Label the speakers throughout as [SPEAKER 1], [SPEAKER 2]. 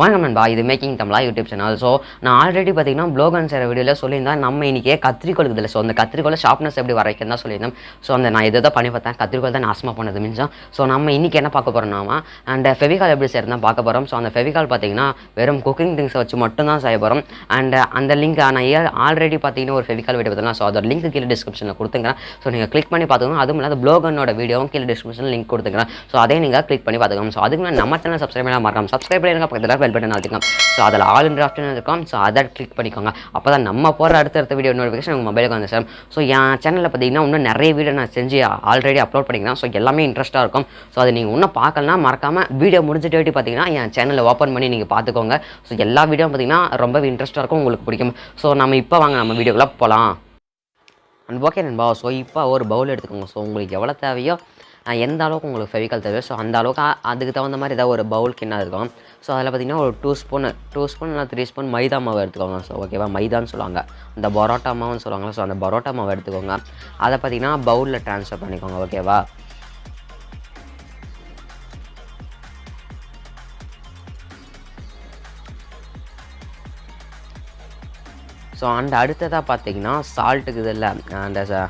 [SPEAKER 1] வணக்கம் நண்பா, இது மேக்கிங் தமிழா யூடியூப் சேனல். ஸோ நான் ஆல்ரெடி பார்த்தீங்கன்னா ப்ளாக் அண்ட் செய்கிற வீடியோவில் சொல்லியிருந்தேன் நம்ம இன்றைக்கே கத்திரிக்கோள் இதில். ஸோ அந்த கத்திரிக்கோளை ஷார்ப்னஸ் எப்படி வரைக்கும் தான் சொல்லியிருந்தேன். ஸோ அந்த நான் இதை தான் பண்ணி பார்த்தேன், கத்திரிக்கோள் தான் நாசமாக பண்ணது மிஞ்சம். ஸோ நம்ம இன்றைக்கி என்ன பார்க்க போகிறோம்னா அண்ட் ஃபெவிகால் எப்படி செய்கிறது தான் பார்க்க போகிறோம். ஸோ அந்த ஃபெவிகால் பார்த்தீங்கன்னா வெறும் குக்கிங் திங்ஸை வச்சு மட்டும் தான் செய்ய போகிறோம். அண்ட் அந்த லிங்க் நான் ஆல்ரெடி பார்த்தீங்கன்னா ஒரு ஃபெவிகால் வீடியோ பார்த்தீங்கன்னா, ஸோ அதோட லிங்க் கீழே டிஸ்கிரிப்ஷனில் கொடுத்துக்கிறேன். ஸோ நீங்கள் கிளிக் பண்ணி பார்த்துக்கோங்க. அதுவும் இல்லாத ப்ளாக் அண்ணோட வீடியோவும் கீழே டிஸ்கிரிப்ஷனில் லிங்க் கொடுத்துக்கிறேன். ஸோ அதையும் நீங்கள் கிளிக் பண்ணி பார்த்துக்கோங்க. ஸோ அதுக்கு நம்ம சேனல் சப்ஸ்கிரைப் பண்ணி மறக்காம சப்ஸ்கிரைப் பண்ணிடுங்க, பக்கத்தில் பெல் பட்டன் அழுத்திக்கலாம். ஸோ அதில் ஆல் இன் ஆப்ஷன் இருக்கும். ஸோ அதை கிளிக் பண்ணிக்கோங்க. அப்போ தான் நம்ம போகிற அடுத்த வீடியோ நோட்டிஃபிகேஷன் உங்கள் மொபைலுக்கு வந்து சார். ஸோ என் சேனலில் பார்த்தீங்கன்னா இன்னும் நிறைய வீடியோ நான் செஞ்சு ஆல்ரெடி அப்லோட் பண்ணிக்கிறேன். ஸோ எல்லாமே இன்ட்ரெஸ்ட்டாக இருக்கும். ஸோ அதை நீங்கள் இன்னும் பார்க்கலனா மறக்காமல் வீடியோ முடிஞ்சிட்டு பார்த்தீங்கன்னா என் சேனலை ஓப்பன் பண்ணி நீங்கள் பார்த்துக்கோங்க. ஸோ எல்லா வீடியோ பார்த்தீங்கன்னா ரொம்பவே இன்ட்ரெஸ்ட்டாக இருக்கும், உங்களுக்கு பிடிக்கும். ஸோ நம்ம இப்போ வாங்க நம்ம வீடியோக்குள்ளே போகலாம். அண்ட் ஓகே நண்பா, ஸோ இப்போ ஒரு பவுல் எடுத்துக்கோங்க. ஸோ உங்களுக்கு எவ்வளோ தேவையோ, எந்த அளவுக்கு உங்களுக்கு ஃபெவிகால் தேவையோ, ஸோ அந்த அளவுக்கு அதுக்கு தகுந்த மாதிரி ஏதாவது ஒரு பவுல் கிண்ணம் இருக்கும். ஸோ அதில் பார்த்திங்கன்னா ஒரு 2 ஸ்பூன் இல்லை 3 ஸ்பூன் மைதா மாவு எடுத்துக்கோங்க. ஸோ ஓகேவா, மைதான்னு சொல்லுவாங்க, இந்த பரோட்டா மாவுன்னு சொல்லுவாங்க. ஸோ அந்த பரோட்டா மாவு எடுத்துக்கோங்க. அதை பார்த்திங்கன்னா பவுலில் ட்ரான்ஸ்ஃபர் பண்ணிக்கோங்க. ஓகேவா, ஸோ அந்த அடுத்ததாக பார்த்தீங்கன்னா சால்ட்டுக்கு இது இல்லை, அந்த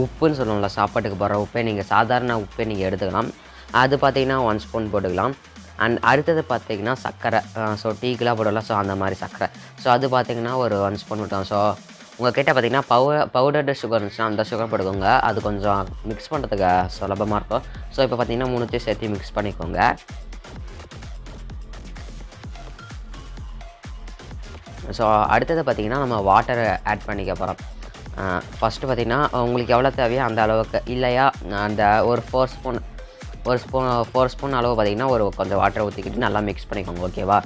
[SPEAKER 1] உப்புன்னு சொல்லுவோம்ல, சாப்பாட்டுக்கு போடுற உப்பே நீங்கள் சாதாரண உப்பே நீங்கள் எடுத்துக்கலாம். அது பார்த்தீங்கன்னா 1 ஸ்பூன் போட்டுக்கலாம். அண்ட் அடுத்தது பார்த்தீங்கன்னா சர்க்கரை, ஸோ டீக்கெலாம் போடலாம். ஸோ அந்த மாதிரி சர்க்கரை, ஸோ அது பார்த்தீங்கன்னா ஒரு 1 ஸ்பூன் விட்டோம். ஸோ உங்கள் கிட்டே பார்த்தீங்கன்னா பவுடர்டு சுகர் இருந்துச்சுன்னா அந்த சுகர் போட்டுக்கோங்க. அது கொஞ்சம் மிக்ஸ் பண்ணுறதுக்கு சுலபமாக இருக்கும். ஸோ இப்போ பார்த்தீங்கன்னா 3 சேர்த்து மிக்ஸ் பண்ணிக்கோங்க. ஸோ அடுத்தது பார்த்திங்கன்னா நம்ம வாட்டரை ஆட் பண்ணிக்க போகிறோம். ஃபஸ்ட்டு பார்த்திங்கன்னா உங்களுக்கு எவ்வளோ தேவையோ அந்த அளவுக்கு, இல்லையா அந்த ஒரு 4 ஸ்பூன் அளவு பார்த்திங்கன்னா ஒரு கொஞ்சம் வாட்டரை ஊற்றிக்கிட்டு நல்லா மிக்ஸ் பண்ணிக்கோங்க. ஓகேவா,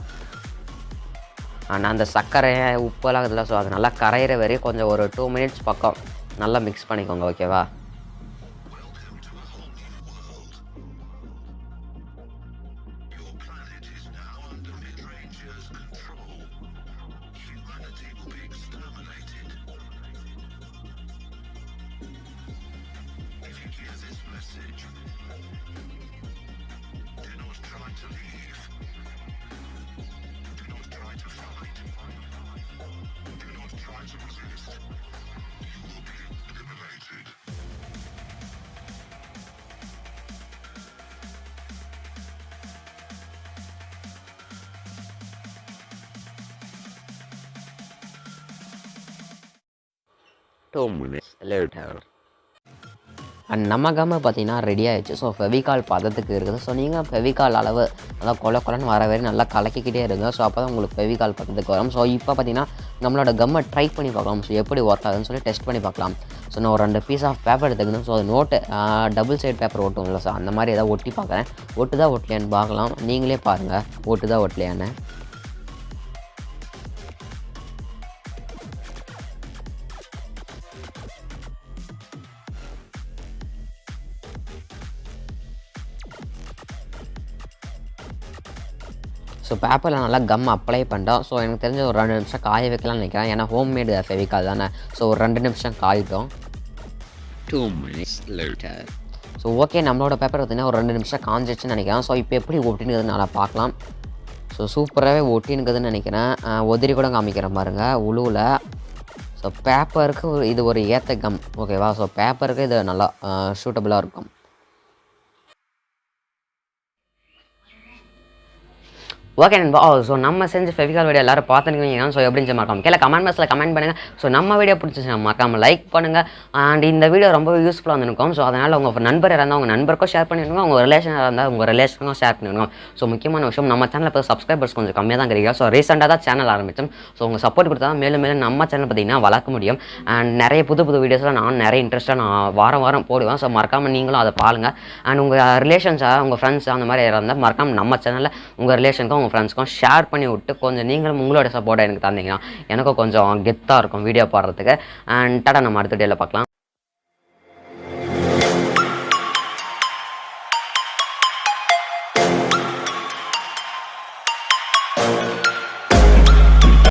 [SPEAKER 1] ஆனால் அந்த சர்க்கரை உப்பெல்லாம் இதில், ஸோ அது நல்லா கரையிற வரையும் கொஞ்சம் ஒரு 2 மினிட்ஸ் பக்கம் நல்லா மிக்ஸ் பண்ணிக்கோங்க. ஓகேவா, அண்ட் நம்ம கம்மு பார்த்தீங்கன்னா ரெடி ஆகிடுச்சு. ஸோ ஃபெவிகால் பதத்துக்கு இருக்குது. ஸோ நீங்கள் ஃபெவிகால் அளவு நல்லா கொலன்னு வர வரை நல்லா கலக்கிக்கிட்டே இருங்க. ஸோ அப்போ தான் உங்களுக்கு ஃபெவிகால் பதத்துக்கு வரும். ஸோ இப்போ பார்த்தீங்கன்னா நம்மளோட கம்மை ட்ரை பண்ணி பார்க்கலாம். ஸோ எப்படி ஒர்க் ஆகுதுன்னு சொல்லி டெஸ்ட் பண்ணி பார்க்கலாம். ஸோ நான் ஒரு 2 பீஸ் ஆஃப் பேப்பர் எடுத்துக்கணும். ஸோ அது நோட்டு டபுள் சைட் பேப்பர் ஓட்டுங்களா, ஸோ அந்த மாதிரி ஏதாவது ஒட்டி பார்க்குறேன். ஒட்டுதா ஒட்டலையான்னு பார்க்கலாம். நீங்களே பாருங்கள் ஒட்டுதா ஒட்டலையான்னு. ஸோ பேப்பரில் நல்லா கம் அப்ளை பண்ணிட்டோம். ஸோ எனக்கு தெரிஞ்ச ஒரு 2 நிமிஷம் காய வைக்கலாம்னு நினைக்கிறேன். ஏன்னா ஹோம்மேடு ஃபெவிகால் தானே. ஸோ ஒரு 2 நிமிஷம் காயிட்டோம். 2 minutes later. ஸோ ஓகே, நம்மளோட பேப்பர் பார்த்திங்கன்னா ஒரு 2 நிமிஷம் காஞ்சிச்சுன்னு நினைக்கிறேன். ஸோ இப்போ எப்படி ஒட்டினுக்குதுன்னு நல்லா பார்க்கலாம். ஸோ சூப்பராகவே ஒட்டினுக்குதுன்னு நினைக்கிறேன். உதிரி கூட காமிக்கிற பாருங்க உழுவில். ஸோ பேப்பருக்கு இது ஒரு ஏற்ற கம். ஓகேவா, ஸோ பேப்பருக்கு இது நல்லா சூட்டபுளாக இருக்கும். ஓகே நண்பா, ஸோ நம்ம செஞ்ச ஃபெவிகால் வீடியோ எல்லாரும் பார்த்துருக்கீங்க. ஸோ எப்படின்னு மறக்காம கீழே கமெண்ட் பாக்ஸில் கமெண்ட் பண்ணுங்கள். ஸோ நம்ம வீடியோ பிடிச்சிச்சுன்னா மறக்காம லைக் பண்ணுங்கள். அண்ட் இந்த வீடியோ ரொம்ப யூஸ்ஃபுல்லாக இருந்திருக்கும். ஸோ அதனால் உங்கள் நண்பர் இருந்தால் உங்கள் நண்பருக்கும் ஷேர் பண்ணிடுங்க, உங்கள் ரிலேஷனாக இருந்தால் உங்கள் ரிலேஷனுக்கும் ஷேர் பண்ணிடுங்க. ஸோ முக்கியமான விஷயம், நம்ம சேனலில் இப்போ சப்ஸ்கிரைபர்ஸ் கொஞ்சம் கம்மியாக தான் கிடைக்கும். ஸோ ரீசெண்டாக தான் சேனல் ஆரம்பித்தோம். ஸோ உங்கள் சப்போர்ட் கொடுத்தா தான் மேலும் நம்ம சேனல் பார்த்திங்கன்னா வளர்க்க முடியும். அண்ட் நிறைய புது வீடியோஸ்லாம் நான் நிறைய இன்ட்ரெஸ்ட்டாக நான் வாரம் போடுவேன். ஸோ மறக்காமல் நீங்களும் அதை பாருங்கள். அண்ட் உங்கள் ரிலேஷன்ஸாக உங்கள் ஃப்ரெண்ட்ஸ் அந்த மாதிரி இருந்தால் மறக்காமல் நம்ம சேனலில் உங்கள் ரிலேஷனுக்கும் உங்கள் ஃப்ரெண்ட்ஸ்க்கும் ஷேர் பண்ணி விட்டு கொஞ்சம் நீங்களும் உங்களோட சப்போர்ட்டை எனக்கு தந்தீங்கன்னா எனக்கும் கொஞ்சம் கெத்தாக இருக்கும் வீடியோ போடுறதுக்கு. அண்ட் டாடா, நம்ம அடுத்த வீடியோவில் பார்க்கலாம்.